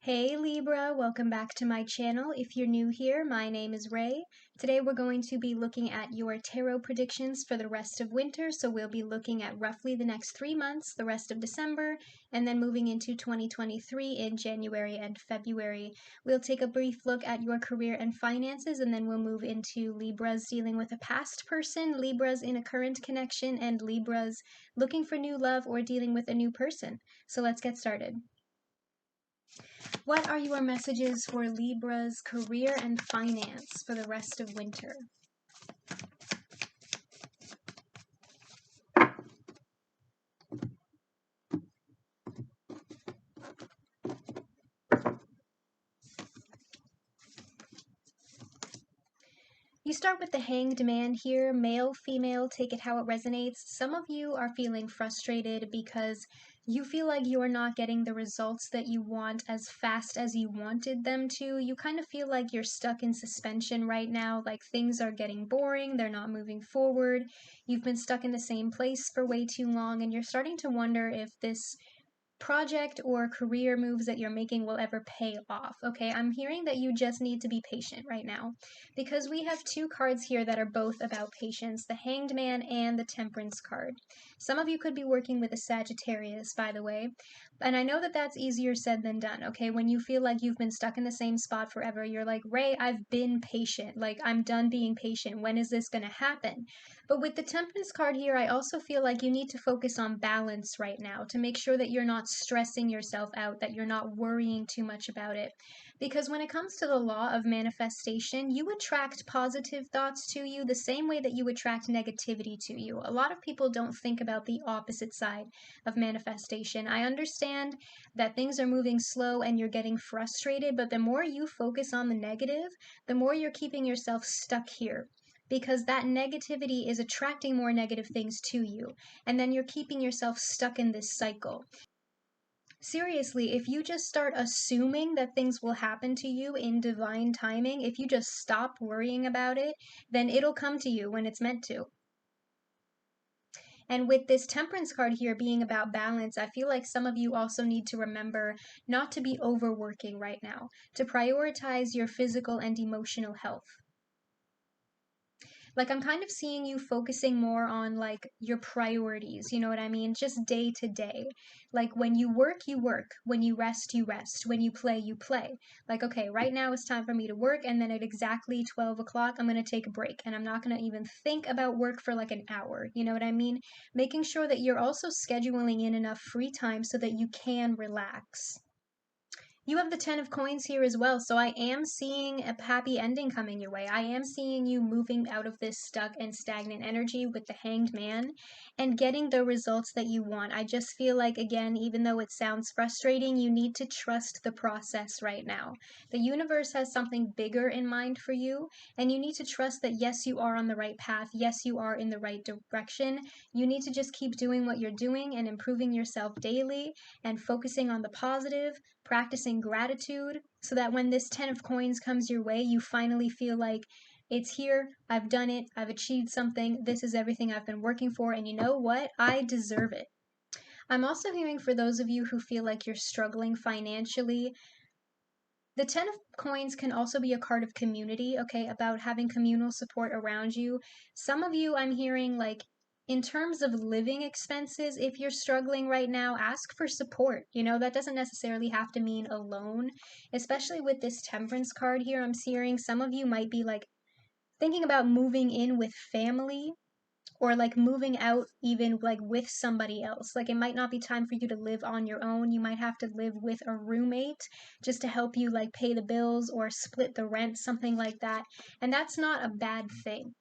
Hey Libra, welcome back to my channel. If you're new here, my name is Ray. Today we're going to be looking at your tarot predictions for the rest of winter. So we'll be looking at roughly the next 3 months, the rest of December, and then moving into 2023 in January and February. We'll take a brief look at your career and finances, and then we'll move into Libras dealing with a past person, Libras in a current connection, and Libras looking for new love or dealing with a new person. So let's get started. What are your messages for Libra's career and finance for the rest of winter? You start with the Hanged Man here, male, female, take it how it resonates. Some of you are feeling frustrated because you feel like you're not getting the results that you want as fast as you wanted them to. You kind of feel like you're stuck in suspension right now, like things are getting boring, they're not moving forward. You've been stuck in the same place for way too long, and you're starting to wonder if this project or career moves that you're making will ever pay off. Okay, I'm hearing that you just need to be patient right now because we have two cards here that are both about patience, the Hanged Man and the Temperance card. Some of you could be working with a Sagittarius, by the way, and I know that that's easier said than done. Okay, when you feel like you've been stuck in the same spot forever, you're like, Ray, I've been patient, like I'm done being patient, when is this gonna happen? But with the Temperance card here, I also feel like you need to focus on balance right now to make sure that you're not stressing yourself out, that you're not worrying too much about it. Because when it comes to the law of manifestation, you attract positive thoughts to you the same way that you attract negativity to you. A lot of people don't think about the opposite side of manifestation. I understand that things are moving slow and you're getting frustrated, but the more you focus on the negative, the more you're keeping yourself stuck here, because that negativity is attracting more negative things to you, and then you're keeping yourself stuck in this cycle. Seriously, if you just start assuming that things will happen to you in divine timing, if you just stop worrying about it, then it'll come to you when it's meant to. And with this Temperance card here being about balance, I feel like some of you also need to remember not to be overworking right now, to prioritize your physical and emotional health. Like, I'm kind of seeing you focusing more on like your priorities, you know what I mean? Just day to day. Like, when you work, you work. When you rest, you rest. When you play, you play. Like, okay, right now it's time for me to work, and then at exactly 12 o'clock, I'm going to take a break, and I'm not going to even think about work for like an hour. You know what I mean? Making sure that you're also scheduling in enough free time so that you can relax. You have the 10 of coins here as well, so I am seeing a happy ending coming your way. I am seeing you moving out of this stuck and stagnant energy with the Hanged Man and getting the results that you want. I just feel like, again, even though it sounds frustrating, you need to trust the process right now. The universe has something bigger in mind for you, and you need to trust that, yes, you are on the right path. Yes, you are in the right direction. You need to just keep doing what you're doing and improving yourself daily and focusing on the positive, practicing gratitude, so that when this 10 of coins comes your way, you finally feel like it's here, I've done it, I've achieved something, this is everything I've been working for, and you know what? I deserve it. I'm also hearing for those of you who feel like you're struggling financially, the 10 of coins can also be a card of community, okay, about having communal support around you. Some of you, I'm hearing, like, in terms of living expenses, if you're struggling right now, ask for support. You know, that doesn't necessarily have to mean alone, especially with this Temperance card here. I'm seeing some of you might be like thinking about moving in with family, or like moving out even like with somebody else. Like, it might not be time for you to live on your own. You might have to live with a roommate just to help you like pay the bills or split the rent, something like that. And that's not a bad thing,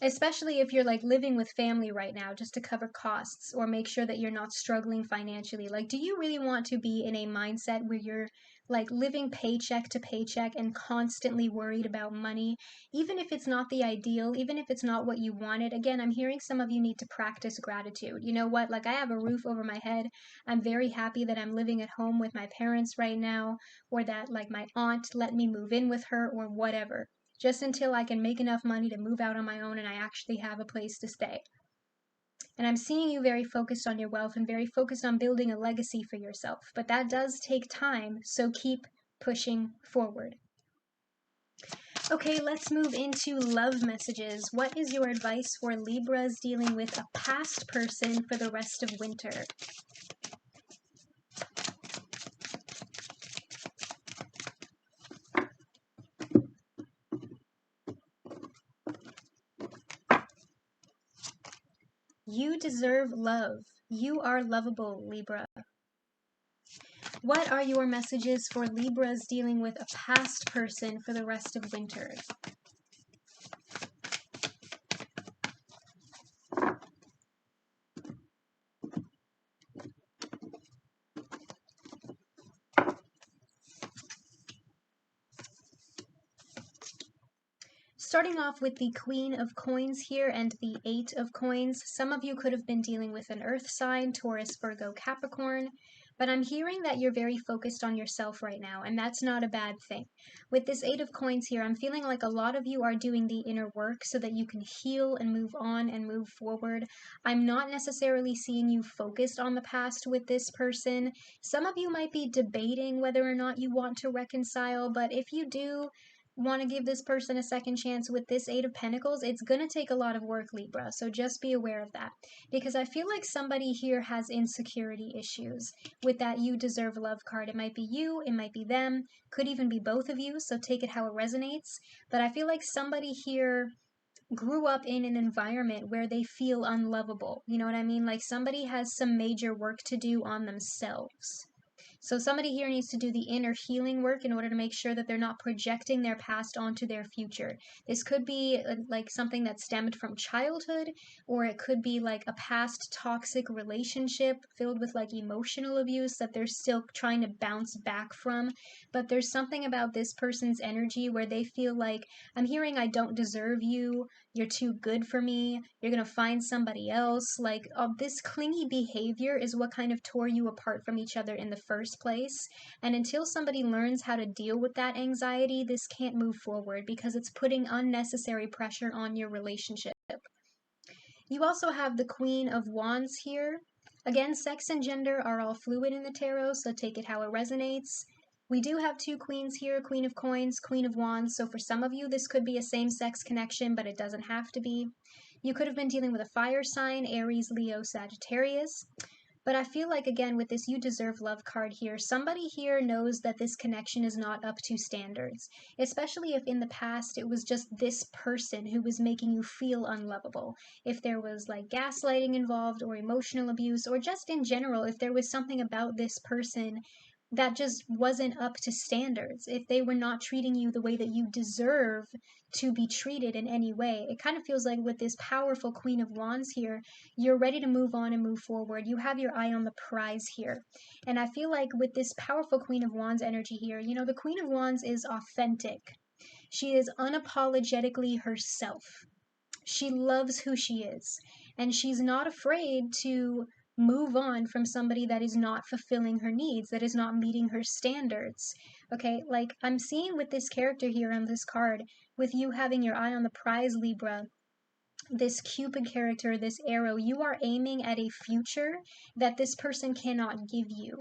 especially if you're like living with family right now just to cover costs or make sure that you're not struggling financially. Like, do you really want to be in a mindset where you're like living paycheck to paycheck and constantly worried about money, even if it's not the ideal, even if it's not what you wanted? Again, I'm hearing some of you need to practice gratitude. You know what? Like, I have a roof over my head. I'm very happy that I'm living at home with my parents right now, or that like my aunt let me move in with her, or whatever, just until I can make enough money to move out on my own and I actually have a place to stay. And I'm seeing you very focused on your wealth and very focused on building a legacy for yourself. But that does take time, so keep pushing forward. Okay, let's move into love messages. What is your advice for Libras dealing with a past person for the rest of winter? You deserve love. You are lovable, Libra. What are your messages for Libras dealing with a past person for the rest of winter? Starting off with the Queen of Coins here and the Eight of Coins, some of you could have been dealing with an earth sign, Taurus, Virgo, Capricorn, but I'm hearing that you're very focused on yourself right now, and that's not a bad thing. With this Eight of Coins here, I'm feeling like a lot of you are doing the inner work so that you can heal and move on and move forward. I'm not necessarily seeing you focused on the past with this person. Some of you might be debating whether or not you want to reconcile, but if you do want to give this person a second chance with this Eight of Pentacles, it's going to take a lot of work, Libra. So just be aware of that. Because I feel like somebody here has insecurity issues with that you deserve love card. It might be you, it might be them, could even be both of you. So take it how it resonates. But I feel like somebody here grew up in an environment where they feel unlovable. You know what I mean? Like somebody has some major work to do on themselves. So somebody here needs to do the inner healing work in order to make sure that they're not projecting their past onto their future. This could be like something that stemmed from childhood, or it could be like a past toxic relationship filled with like emotional abuse that they're still trying to bounce back from. But there's something about this person's energy where they feel like, I'm hearing I don't deserve you, you're too good for me, you're gonna find somebody else. Like this clingy behavior is what kind of tore you apart from each other in the first place. And until somebody learns how to deal with that anxiety, this can't move forward because it's putting unnecessary pressure on your relationship. You also have the Queen of Wands here. Again, sex and gender are all fluid in the tarot, so take it how it resonates. We do have two queens here, Queen of Coins, Queen of Wands, so for some of you this could be a same-sex connection, but it doesn't have to be. You could have been dealing with a fire sign, Aries, Leo, Sagittarius. But I feel like, again, with this You Deserve Love card here, somebody here knows that this connection is not up to standards, especially if in the past it was just this person who was making you feel unlovable. If there was like gaslighting involved or emotional abuse, or just in general, if there was something about this person that just wasn't up to standards, if they were not treating you the way that you deserve to be treated in any way. It kind of feels like with this powerful Queen of Wands here, you're ready to move on and move forward. You have your eye on the prize here. And I feel like with this powerful Queen of Wands energy here, you know, the Queen of Wands is authentic. She is unapologetically herself. She loves who she is, and she's not afraid to move on from somebody that is not fulfilling her needs, that is not meeting her standards. Okay, like I'm seeing with this character here on this card, with you having your eye on the prize, Libra, this Cupid character, this arrow, you are aiming at a future that this person cannot give you.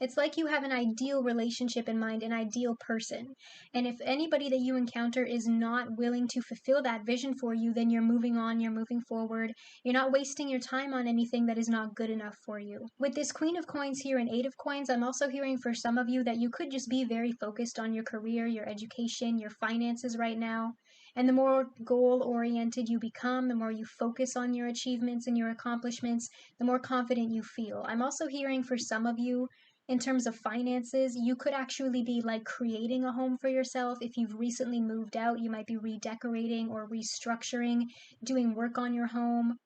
It's like you have an ideal relationship in mind, an ideal person. And if anybody that you encounter is not willing to fulfill that vision for you, then you're moving on, you're moving forward. You're not wasting your time on anything that is not good enough for you. With this Queen of Coins here and Eight of Coins, I'm also hearing for some of you that you could just be very focused on your career, your education, your finances right now. And the more goal-oriented you become, the more you focus on your achievements and your accomplishments, the more confident you feel. I'm also hearing for some of you, in terms of finances, you could actually be like creating a home for yourself. If you've recently moved out, you might be redecorating or restructuring, doing work on your home.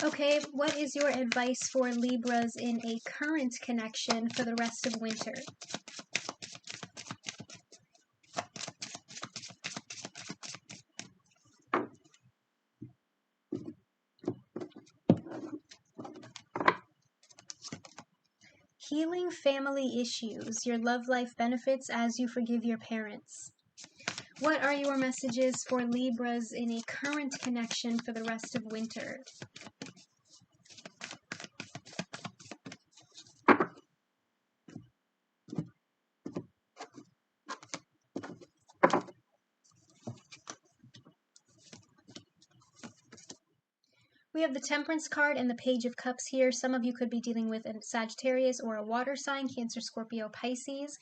Okay, what is your advice for Libras in a current connection for the rest of winter? Healing family issues. Your love life benefits as you forgive your parents. What are your messages for Libras in a current connection for the rest of winter? We have the Temperance card and the Page of Cups here. Some of you could be dealing with a Sagittarius or a water sign, Cancer, Scorpio, Pisces.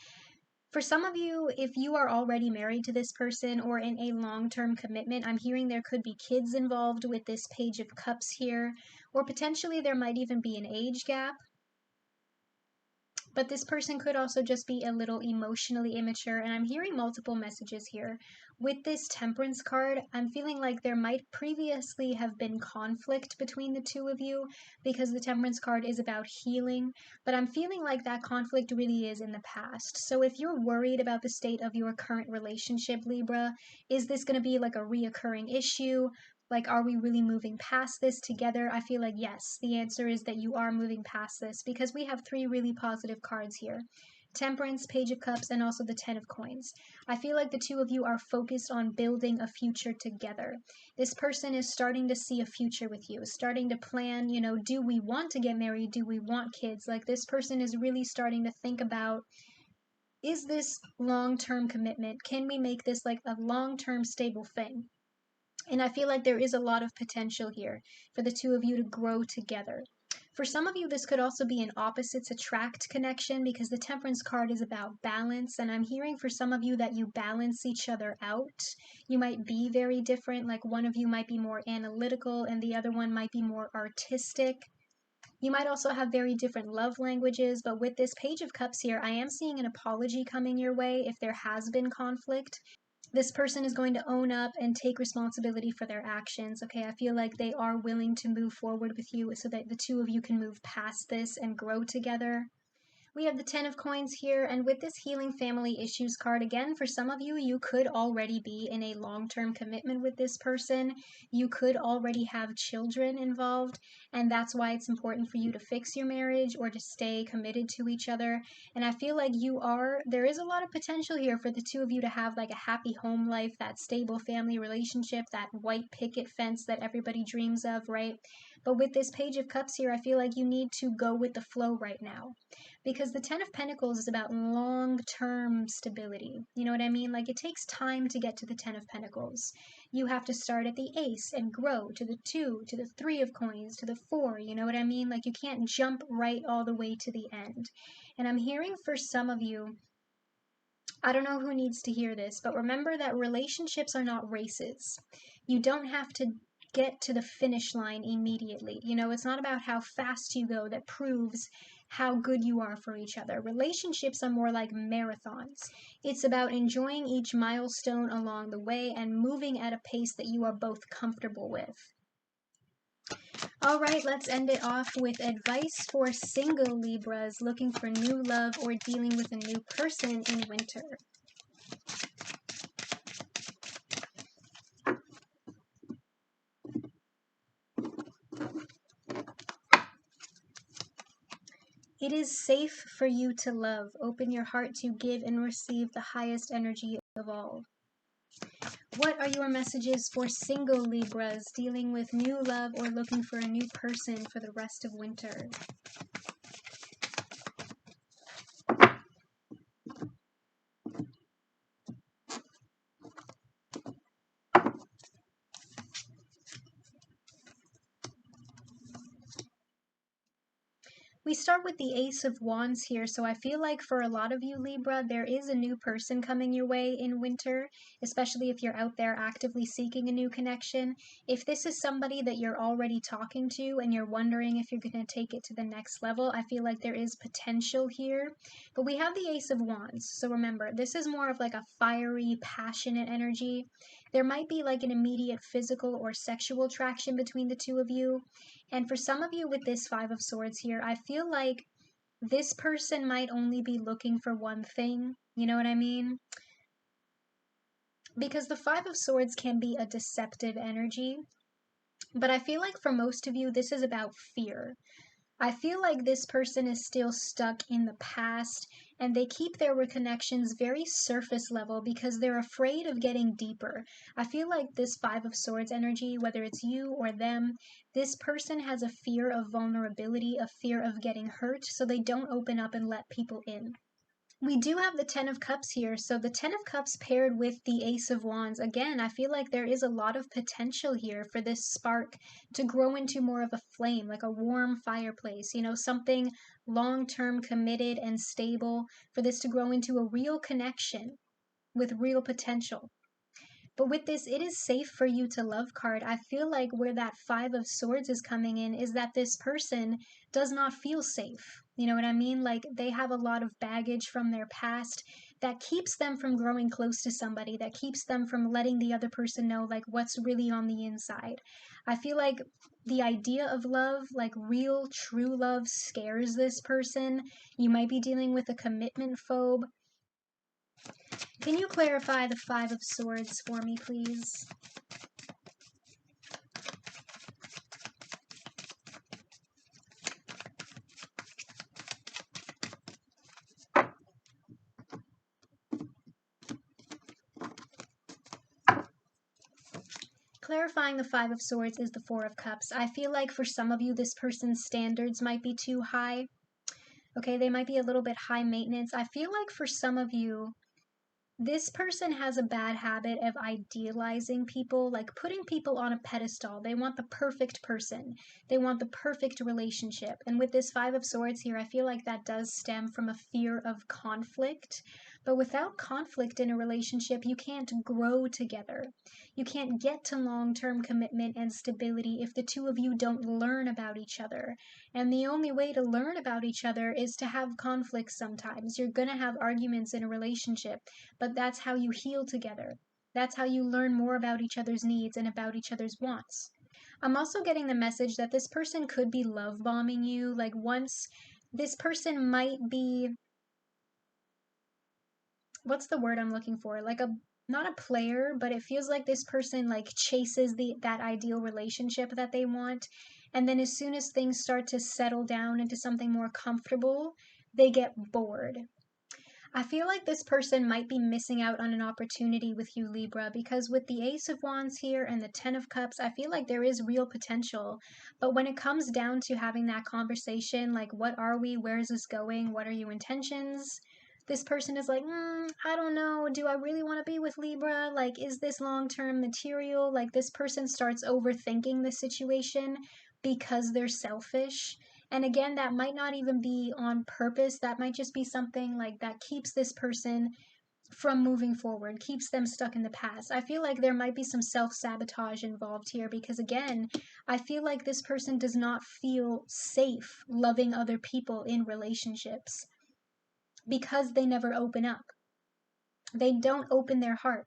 For some of you, if you are already married to this person or in a long-term commitment, I'm hearing there could be kids involved with this Page of Cups here, or potentially there might even be an age gap. But this person could also just be a little emotionally immature, and I'm hearing multiple messages here. With this Temperance card, I'm feeling like there might previously have been conflict between the two of you because the Temperance card is about healing, but I'm feeling like that conflict really is in the past. So if you're worried about the state of your current relationship, Libra, is this going to be like a reoccurring issue? Like, are we really moving past this together? I feel like yes, the answer is that you are moving past this because we have three really positive cards here. Temperance, Page of Cups, and also the Ten of Coins. I feel like the two of you are focused on building a future together. This person is starting to see a future with you, starting to plan, you know, do we want to get married? Do we want kids? Like, this person is really starting to think about, is this long-term commitment? Can we make this like a long-term stable thing? And I feel like there is a lot of potential here for the two of you to grow together. For some of you, this could also be an opposites attract connection because the Temperance card is about balance. And I'm hearing for some of you that you balance each other out. You might be very different. Like one of you might be more analytical and the other one might be more artistic. You might also have very different love languages, but with this Page of Cups here, I am seeing an apology coming your way if there has been conflict. This person is going to own up and take responsibility for their actions. Okay, I feel like they are willing to move forward with you so that the two of you can move past this and grow together. We have the Ten of Coins here, and with this Healing Family Issues card, again, for some of you, you could already be in a long-term commitment with this person. You could already have children involved, and that's why it's important for you to fix your marriage or to stay committed to each other. And I feel like there is a lot of potential here for the two of you to have like a happy home life, that stable family relationship, that white picket fence that everybody dreams of, right? But with this Page of Cups here, I feel like you need to go with the flow right now. Because the Ten of Pentacles is about long-term stability. You know what I mean? Like, it takes time to get to the Ten of Pentacles. You have to start at the Ace and grow to the 2, to the 3 of Coins, to the 4, you know what I mean? Like, you can't jump right all the way to the end. And I'm hearing for some of you, I don't know who needs to hear this, but remember that relationships are not races. You don't have to get to the finish line immediately. You know, it's not about how fast you go that proves how good you are for each other. Relationships are more like marathons. It's about enjoying each milestone along the way and moving at a pace that you are both comfortable with. All right, let's end it off with advice for single Libras looking for new love or dealing with a new person in winter. It is safe for you to love. Open your heart to give and receive the highest energy of all. What are your messages for single Libras dealing with new love or looking for a new person for the rest of winter? We start with the Ace of Wands here, so I feel like for a lot of you, Libra, there is a new person coming your way in winter, especially if you're out there actively seeking a new connection. If this is somebody that you're already talking to and you're wondering if you're going to take it to the next level, I feel like there is potential here. But we have the Ace of Wands, so remember, this is more of like a fiery, passionate energy. There might be like an immediate physical or sexual attraction between the two of you. And for some of you with this Five of Swords here, I feel like this person might only be looking for one thing. You know what I mean? Because the Five of Swords can be a deceptive energy. But I feel like for most of you, this is about fear. I feel like this person is still stuck in the past and they keep their reconnections very surface level because they're afraid of getting deeper. I feel like this Five of Swords energy, whether it's you or them, this person has a fear of vulnerability, a fear of getting hurt, so they don't open up and let people in. We do have the Ten of Cups here. So the Ten of Cups paired with the Ace of Wands. Again, I feel like there is a lot of potential here for this spark to grow into more of a flame, like a warm fireplace, you know, something long-term committed and stable, for this to grow into a real connection with real potential. But with this, it is safe for you to love card. I feel like where that Five of Swords is coming in is that this person does not feel safe. You know what I mean? Like they have a lot of baggage from their past that keeps them from growing close to somebody, that keeps them from letting the other person know like what's really on the inside. I feel like the idea of love, like real true love, scares this person. You might be dealing with a commitment phobe. Can you clarify the Five of Swords for me, please? Clarifying the Five of Swords is the Four of Cups. I feel like for some of you, this person's standards might be too high. Okay, they might be a little bit high maintenance. I feel like for some of you, this person has a bad habit of idealizing people, like putting people on a pedestal. They want the perfect person. They want the perfect relationship. And with this Five of Swords here, I feel like that does stem from a fear of conflict. But without conflict in a relationship, you can't grow together. You can't get to long-term commitment and stability if the two of you don't learn about each other. And the only way to learn about each other is to have conflicts sometimes. You're going to have arguments in a relationship, but that's how you heal together. That's how you learn more about each other's needs and about each other's wants. I'm also getting the message that this person could be love bombing you. Like once this person might be, what's the word I'm looking for? Like a, not a player, but it feels like this person like chases that ideal relationship that they want. And then as soon as things start to settle down into something more comfortable, they get bored. I feel like this person might be missing out on an opportunity with you, Libra, because with the Ace of Wands here and the Ten of Cups, I feel like there is real potential. But when it comes down to having that conversation, like what are we, where is this going, what are your intentions? This person is like, I don't know, do I really want to be with Libra? Like, is this long-term material? Like, this person starts overthinking the situation because they're selfish. And again, that might not even be on purpose. That might just be something like that keeps this person from moving forward, keeps them stuck in the past. I feel like there might be some self-sabotage involved here because, again, I feel like this person does not feel safe loving other people in relationships because they never open up. They don't open their heart.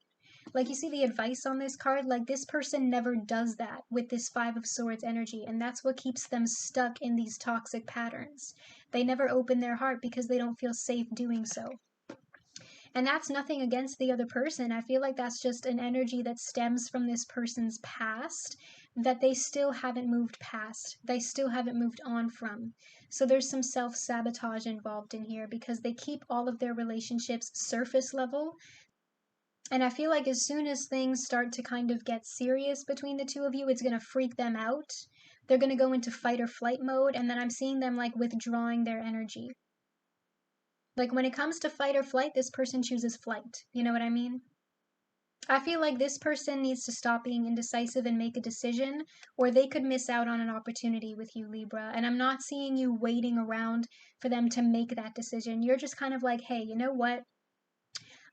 Like you see the advice on this card, like this person never does that with this Five of Swords energy, and that's what keeps them stuck in these toxic patterns. They never open their heart because they don't feel safe doing so. And that's nothing against the other person. I feel like that's just an energy that stems from this person's past that they still haven't moved past. They still haven't moved on from. So there's some self-sabotage involved in here because they keep all of their relationships surface level. And I feel like as soon as things start to kind of get serious between the two of you, it's going to freak them out. They're going to go into fight or flight mode, and then I'm seeing them like withdrawing their energy. Like when it comes to fight or flight, this person chooses flight. You know what I mean? I feel like this person needs to stop being indecisive and make a decision, or they could miss out on an opportunity with you, Libra. And I'm not seeing you waiting around for them to make that decision. You're just kind of like, hey, you know what?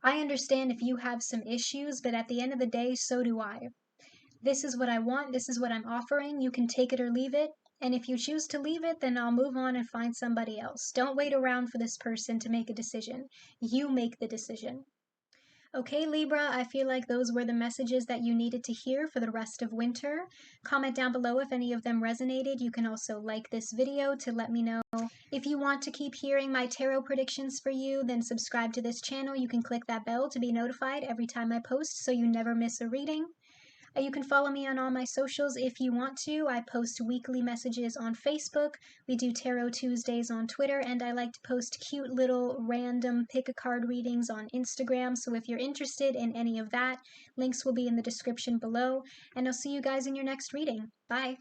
I understand if you have some issues, but at the end of the day, so do I. This is what I want. This is what I'm offering. You can take it or leave it. And if you choose to leave it, then I'll move on and find somebody else. Don't wait around for this person to make a decision. You make the decision. Okay, Libra, I feel like those were the messages that you needed to hear for the rest of winter. Comment down below if any of them resonated. You can also like this video to let me know. If you want to keep hearing my tarot predictions for you, then subscribe to this channel. You can click that bell to be notified every time I post so you never miss a reading. You can follow me on all my socials if you want to. I post weekly messages on Facebook. We do Tarot Tuesdays on Twitter, and I like to post cute little random pick a card readings on Instagram. So if you're interested in any of that, links will be in the description below. And I'll see you guys in your next reading. Bye.